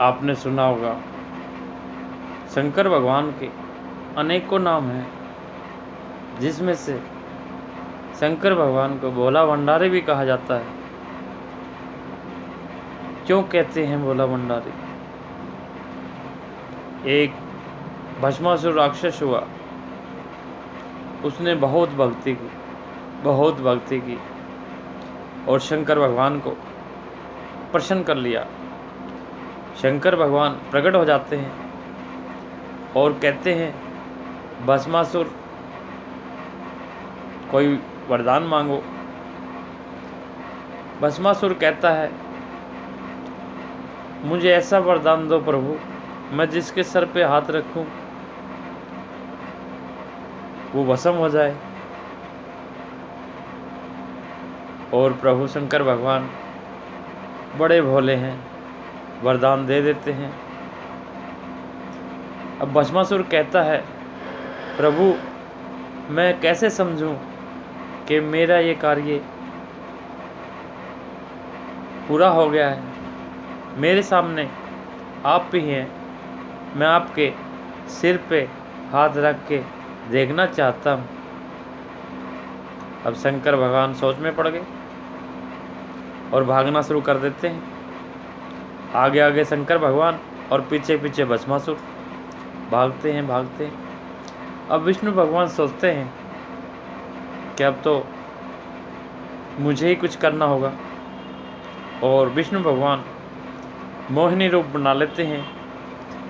आपने सुना होगा शंकर भगवान के अनेकों नाम हैं, जिसमें से शंकर भगवान को भोला भंडारी भी कहा जाता है। क्यों कहते हैं भोला भंडारी? एक भस्मासुर राक्षस हुआ, उसने बहुत भक्ति की और शंकर भगवान को प्रसन्न कर लिया। शंकर भगवान प्रकट हो जाते हैं और कहते हैं, भस्मासुर कोई वरदान मांगो। भस्मासुर कहता है, मुझे ऐसा वरदान दो प्रभु, मैं जिसके सर पे हाथ रखूं वो भस्म हो जाए। और प्रभु शंकर भगवान बड़े भोले हैं, वरदान दे देते हैं। अब भस्मासुर कहता है, प्रभु मैं कैसे समझूं कि मेरा ये कार्य पूरा हो गया है? मेरे सामने आप ही हैं, मैं आपके सिर पे हाथ रख के देखना चाहता हूँ। अब शंकर भगवान सोच में पड़ गए और भागना शुरू कर देते हैं। आगे आगे शंकर भगवान और पीछे पीछे भस्मासुर भागते हैं। अब विष्णु भगवान सोचते हैं कि अब तो मुझे ही कुछ करना होगा, और विष्णु भगवान मोहिनी रूप बना लेते हैं,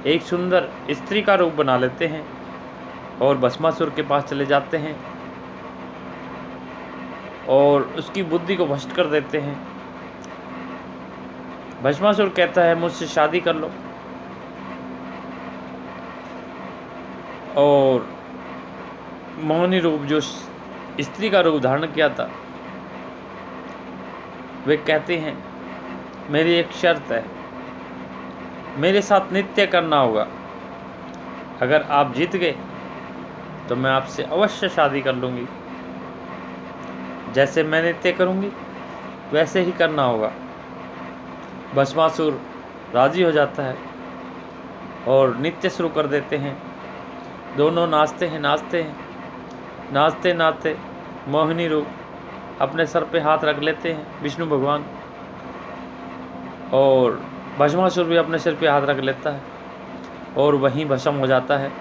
एक सुंदर स्त्री का रूप बना लेते हैं और भस्मासुर के पास चले जाते हैं और उसकी बुद्धि को भ्रष्ट कर देते हैं। भस्मासुर कहता है, मुझसे शादी कर लो। और मोहिनी रूप जो स्त्री का रूप धारण किया था, वे कहते हैं, मेरी एक शर्त है, मेरे साथ नित्य करना होगा। अगर आप जीत गए तो मैं आपसे अवश्य शादी कर लूँगी। जैसे मैं नित्य करूँगी वैसे ही करना होगा। भस्मासुर राजी हो जाता है और नित्य शुरू कर देते हैं। दोनों नाचते नाचते मोहिनी रूप अपने सर पे हाथ रख लेते हैं विष्णु भगवान, और भस्मासुर भी अपने सिर पे हाथ रख लेता है और वहीं भस्म हो जाता है।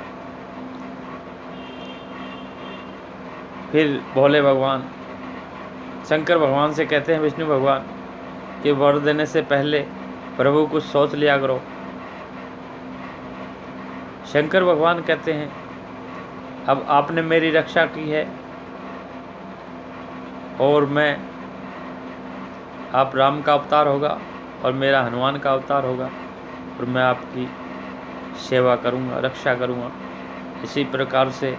फिर भोले भगवान शंकर भगवान से कहते हैं, विष्णु भगवान कि वर देने से पहले प्रभु कुछ सोच लिया करो। शंकर भगवान कहते हैं, अब आपने मेरी रक्षा की है और आप राम का अवतार होगा और मेरा हनुमान का अवतार होगा, और मैं आपकी सेवा करूंगा, रक्षा करूंगा। इसी प्रकार से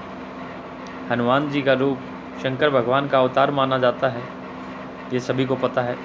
हनुमान जी का रूप शंकर भगवान का अवतार माना जाता है, ये सभी को पता है।